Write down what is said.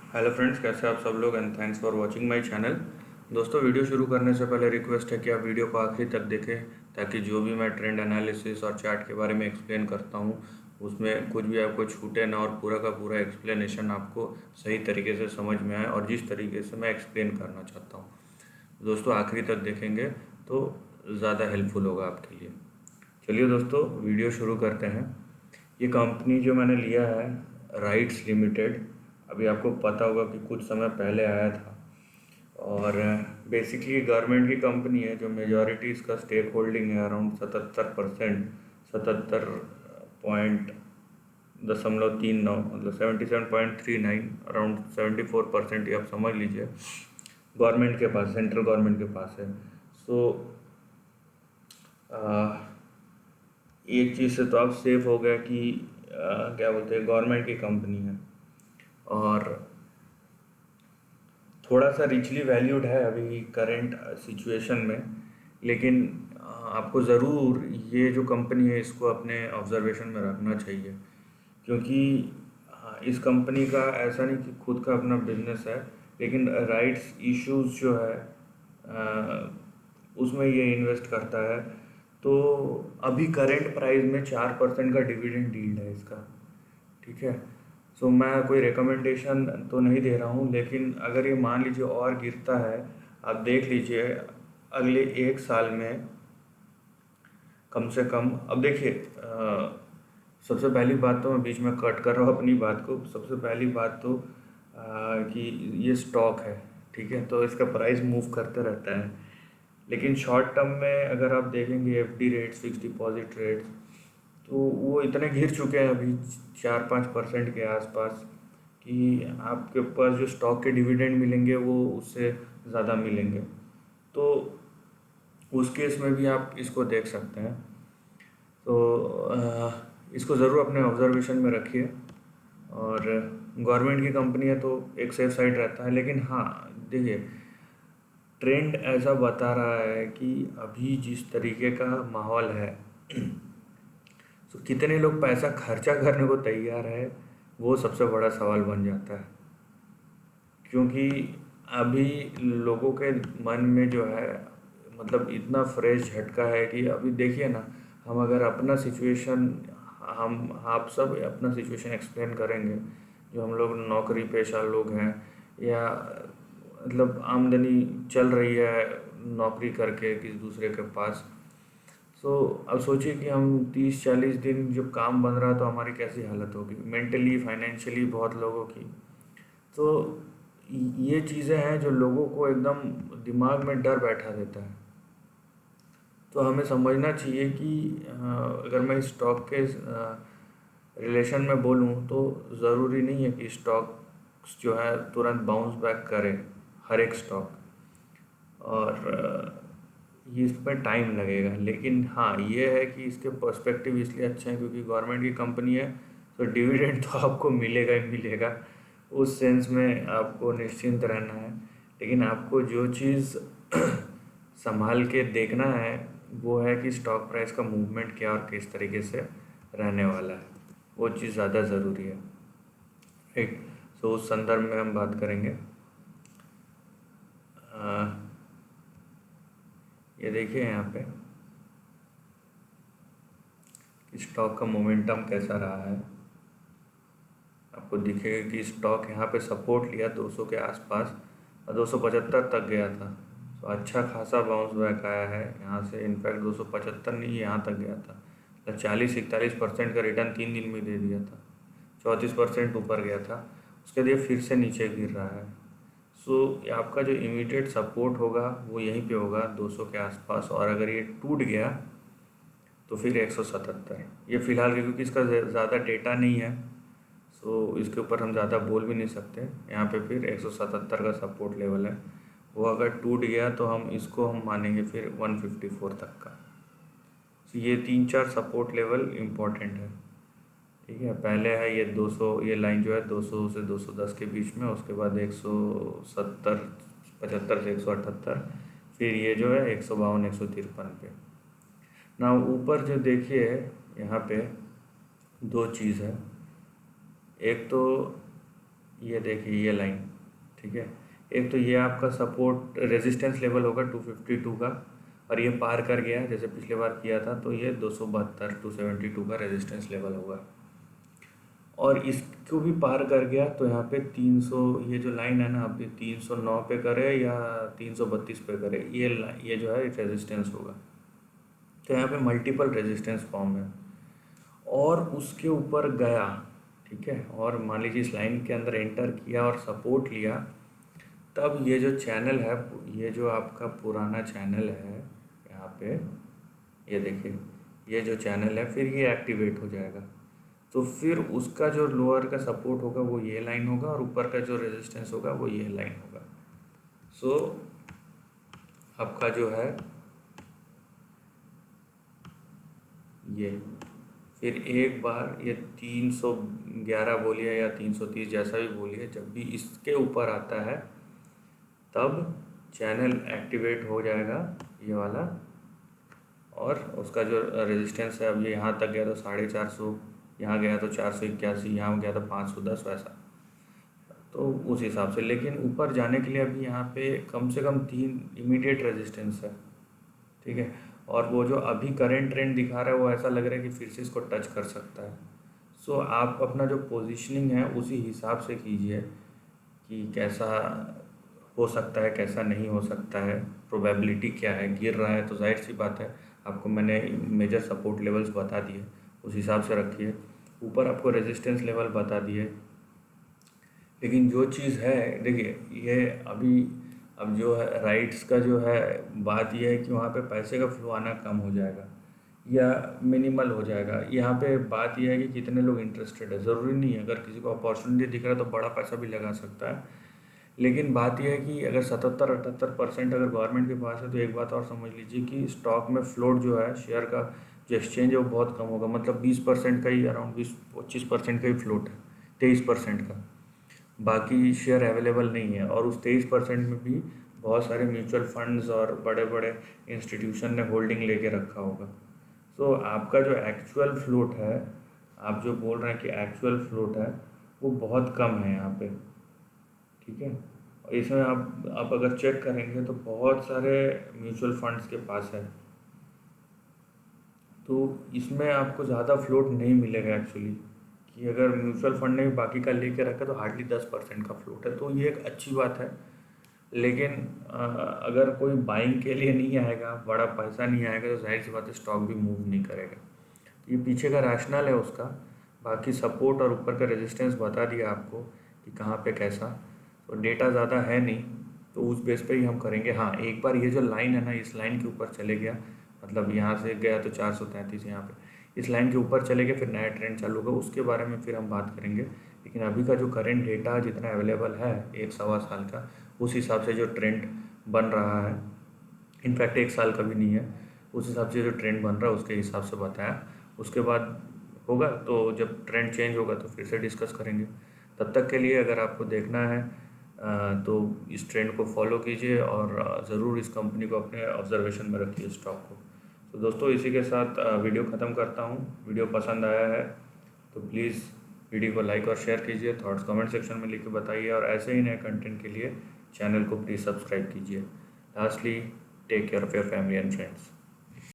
Hello friends, कैसे आप सब लोग and thanks for watching my channel. दोस्तों, वीडियो शुरू करने से पहले रिक्वेस्ट है कि आप वीडियो को आखिरी तक देखें ताकि जो भी मैं ट्रेंड एनालिसिस और चार्ट के बारे में एक्सप्लेन करता हूं उसमें कुछ भी आपको छूटे ना और पूरा का पूरा एक्सप्लेनेशन आपको सही तरीके से समझ में आए और जिस तरीके से मैं एक्सप्लेन करना चाहता हूं। दोस्तों, आखिरी तक देखेंगे तो ज़्यादा हेल्पफुल होगा आपके लिए। चलिए दोस्तों, वीडियो शुरू करते हैं। ये कंपनी जो मैंने लिया है, राइट्स लिमिटेड, अभी आपको पता होगा कि कुछ समय पहले आया था और बेसिकली गवर्नमेंट की कंपनी है जो मेजॉरिटी इसका स्टेक होल्डिंग है अराउंड 77%, 77.39 मतलब 77.39, अराउंड 74% ये आप समझ लीजिए गवर्नमेंट के पास, सेंट्रल गवर्नमेंट के पास है। सो एक चीज़ से तो आप सेफ हो गया कि क्या बोलते हैं, गवर्नमेंट की कंपनी है और थोड़ा सा रिचली वैल्यूड है अभी करंट सिचुएशन में। लेकिन आपको ज़रूर ये जो कंपनी है इसको अपने ऑब्जर्वेशन में रखना चाहिए, क्योंकि इस कंपनी का ऐसा नहीं कि खुद का अपना बिजनेस है, लेकिन राइट्स इश्यूज जो है उसमें ये इन्वेस्ट करता है। तो अभी करेंट प्राइस में 4% का डिविडेंड यील्ड है इसका। ठीक है। सो मैं कोई रिकमेंडेशन तो नहीं दे रहा हूँ, लेकिन अगर ये मान लीजिए और गिरता है, आप देख लीजिए अगले 1 साल में कम से कम। अब देखिए, सबसे पहली बात तो मैं बीच में कट कर रहा हूँ अपनी बात को। सबसे पहली बात तो कि ये स्टॉक है, ठीक है, तो इसका प्राइस मूव करते रहता है। लेकिन शॉर्ट टर्म में अगर आप देखेंगे FD rates, fix deposit rates, तो वो इतने गिर चुके हैं अभी 4-5% के आसपास कि आपके पास जो स्टॉक के डिविडेंड मिलेंगे वो उससे ज़्यादा मिलेंगे। तो उस केस में भी आप इसको देख सकते हैं। तो इसको ज़रूर अपने ऑब्जर्वेशन में रखिए। और गवर्नमेंट की कंपनी है तो एक सेफ साइड रहता है। लेकिन हाँ, देखिए, ट्रेंड ऐसा बता रहा है कि अभी जिस तरीके का माहौल है तो कितने लोग पैसा खर्चा करने को तैयार है, वो सबसे बड़ा सवाल बन जाता है। क्योंकि अभी लोगों के मन में जो है, मतलब इतना फ्रेश झटका है कि अभी देखिए ना, हम अगर अपना सिचुएशन, हम आप सब अपना सिचुएशन एक्सप्लेन करेंगे, जो हम लोग नौकरी पेशा लोग हैं या मतलब आमदनी चल रही है नौकरी करके किसी दूसरे के पास। सो अब सोचिए कि हम 30-40 दिन जब काम बन रहा है तो हमारी कैसी हालत होगी, मेंटली फाइनेंशियली बहुत लोगों की। तो ये चीज़ें हैं जो लोगों को एकदम दिमाग में डर बैठा देता है। तो हमें समझना चाहिए कि अगर मैं स्टॉक के रिलेशन में बोलूँ तो ज़रूरी नहीं है कि स्टॉक्स जो है तुरंत बाउंस बैक करे, हर एक स्टॉक। और ये इसमें टाइम लगेगा। लेकिन हाँ, ये है कि इसके पर्सपेक्टिव इसलिए अच्छे हैं क्योंकि गवर्नमेंट की कंपनी है, तो डिविडेंड तो आपको मिलेगा ही मिलेगा। उस सेंस में आपको निश्चिंत रहना है। लेकिन आपको जो चीज़ संभाल के देखना है वो है कि स्टॉक प्राइस का मूवमेंट क्या और किस तरीके से रहने वाला है, वो चीज़ ज़्यादा ज़रूरी है। राइट। सो उस संदर्भ में हम बात करेंगे। ये देखिए यहाँ पे कि स्टॉक का मोमेंटम कैसा रहा है। आपको दिखेगा कि स्टॉक यहाँ पे सपोर्ट लिया 200 के आसपास और 275 तक गया था। तो अच्छा खासा बाउंस बैक आया है यहाँ से। इनफैक्ट 275 नहीं, यहाँ तक गया था। तो 40-41% का रिटर्न 3 दिन में दे दिया था। 34% ऊपर गया था, उसके लिए फिर से नीचे गिर रहा है। सो आपका जो इमीडिएट सपोर्ट होगा वो यहीं पे होगा 200 के आसपास। और अगर ये टूट गया तो फिर 177। ये फ़िलहाल क्योंकि इसका ज़्यादा डेटा नहीं है, सो इसके ऊपर हम ज़्यादा बोल भी नहीं सकते। यहाँ पे फिर 177 का सपोर्ट लेवल है, वो अगर टूट गया तो हम मानेंगे फिर 154 तक का। तो ये 3-4 सपोर्ट लेवल इम्पॉर्टेंट है। ठीक है, पहले है ये 200, ये लाइन जो है 200 से 210 के बीच में, उसके बाद 170, 75 से 178, फिर ये जो है 152, 153 पे ना। ऊपर जो देखिए यहाँ पे दो चीज़ है। एक तो ये देखिए ये लाइन, ठीक है। एक तो ये आपका सपोर्ट रेजिस्टेंस लेवल होगा 252 का, और ये पार कर गया जैसे पिछले बार किया था, तो ये 272 का रेजिस्टेंस लेवल होगा। और इसको भी पार कर गया तो यहाँ पे 300, ये जो लाइन है ना, अभी 309 पे करे या 332 पे करे, ये जो है रेजिस्टेंस होगा। तो यहाँ पे मल्टीपल रेजिस्टेंस फॉर्म है और उसके ऊपर गया, ठीक है। और मान लीजिए इस लाइन के अंदर एंटर किया और सपोर्ट लिया, तब ये जो चैनल है, ये जो आपका पुराना चैनल है यहाँ पे, ये देखिए ये जो चैनल है, फिर ये एक्टिवेट हो जाएगा। तो फिर उसका जो लोअर का सपोर्ट होगा वो ये लाइन होगा और ऊपर का जो रेजिस्टेंस होगा वो ये लाइन होगा। सो आपका जो है ये, फिर एक बार ये 311 बोलिए या 330 जैसा भी बोलिए, जब भी इसके ऊपर आता है तब चैनल एक्टिवेट हो जाएगा ये वाला, और उसका जो रेजिस्टेंस है, अब ये यहाँ तक गया तो 450, यहाँ गया तो 481, यहाँ गया तो 510 वैसा, तो उस हिसाब से। लेकिन ऊपर जाने के लिए अभी यहाँ पे कम से कम 3 इमीडिएट रेजिस्टेंस है, ठीक है। और वो जो अभी करंट ट्रेंड दिखा रहा है वो ऐसा लग रहा है कि फिर से इसको टच कर सकता है। सो आप अपना जो पोजीशनिंग है उसी हिसाब से कीजिए कि कैसा हो सकता है, कैसा नहीं हो सकता है, प्रोबेबिलिटी क्या है। गिर रहा है तो जाहिर सी बात है, आपको मैंने मेजर सपोर्ट लेवल्स बता दिए, उस हिसाब से रखिए। ऊपर आपको रेजिस्टेंस लेवल बता दिए। लेकिन जो चीज़ है देखिए, ये अभी अब जो है राइट्स का जो है, बात यह है कि वहाँ पे पैसे का फ्लो आना कम हो जाएगा या मिनिमल हो जाएगा। यहाँ पे बात यह है कि कितने लोग इंटरेस्टेड है, ज़रूरी नहीं है अगर किसी को अपॉर्चुनिटी दिख रहा है तो बड़ा पैसा भी लगा सकता है। लेकिन बात यह है कि अगर 77-78% अगर गवर्नमेंट के पास है, तो एक बात और समझ लीजिए कि स्टॉक में फ्लोट जो है, शेयर का जो एक्सचेंज है वो बहुत कम होगा। मतलब 20% का ही, अराउंड 20-25% का ही फ्लोट है, 23% का। बाकी शेयर अवेलेबल नहीं है, और उस 23% में भी बहुत सारे म्यूचुअल फंड्स और बड़े बड़े इंस्टीट्यूशन ने होल्डिंग लेके रखा होगा। सो आपका जो एक्चुअल फ्लोट है, आप जो बोल रहे हैं कि एक्चुअल फ्लोट है, वो बहुत कम है यहाँ पे, ठीक है। और इसमें आप अगर चेक करेंगे तो बहुत सारे म्यूचुअल फंड्स के पास है, तो इसमें आपको ज़्यादा फ्लोट नहीं मिलेगा एक्चुअली। कि अगर म्यूचुअल फंड ने भी बाकी का लेके रखा तो हार्डली 10% का फ्लोट है, तो ये एक अच्छी बात है। लेकिन अगर कोई बाइंग के लिए नहीं आएगा, बड़ा पैसा नहीं आएगा, तो जाहिर सी बात है स्टॉक भी मूव नहीं करेगा। तो ये पीछे का रैशनल है उसका। बाकी सपोर्ट और ऊपर का रेजिस्टेंस बता दिया आपको कि कहाँ पे कैसा। तो डेटा ज़्यादा है नहीं, तो उस बेस पे ही हम करेंगे। हाँ, एक बार ये जो लाइन है ना, इस लाइन के ऊपर चले गया, मतलब यहाँ से गया तो 433 यहाँ पे, इस लाइन के ऊपर चले गए, फिर नया ट्रेंड चालू होगा, उसके बारे में फिर हम बात करेंगे। लेकिन अभी का जो करंट डेटा जितना अवेलेबल है 1-1.25 साल का, उस हिसाब से जो ट्रेंड बन रहा है, इनफैक्ट 1 साल का भी नहीं है, उस हिसाब से जो ट्रेंड बन रहा है उसके हिसाब से बताया। उसके बाद होगा तो जब ट्रेंड चेंज होगा तो फिर से डिस्कस करेंगे। तब तक के लिए अगर आपको देखना है तो इस ट्रेंड को फॉलो कीजिए, और ज़रूर इस कंपनी को अपने ऑब्जर्वेशन में रखिए, स्टॉक को। तो दोस्तों, इसी के साथ वीडियो ख़त्म करता हूँ। वीडियो पसंद आया है तो प्लीज़ वीडियो को लाइक और शेयर कीजिए, थॉट्स कमेंट सेक्शन में लिख के बताइए, और ऐसे ही नए कंटेंट के लिए चैनल को प्लीज़ सब्सक्राइब कीजिए। Lastly, take care of your family and friends.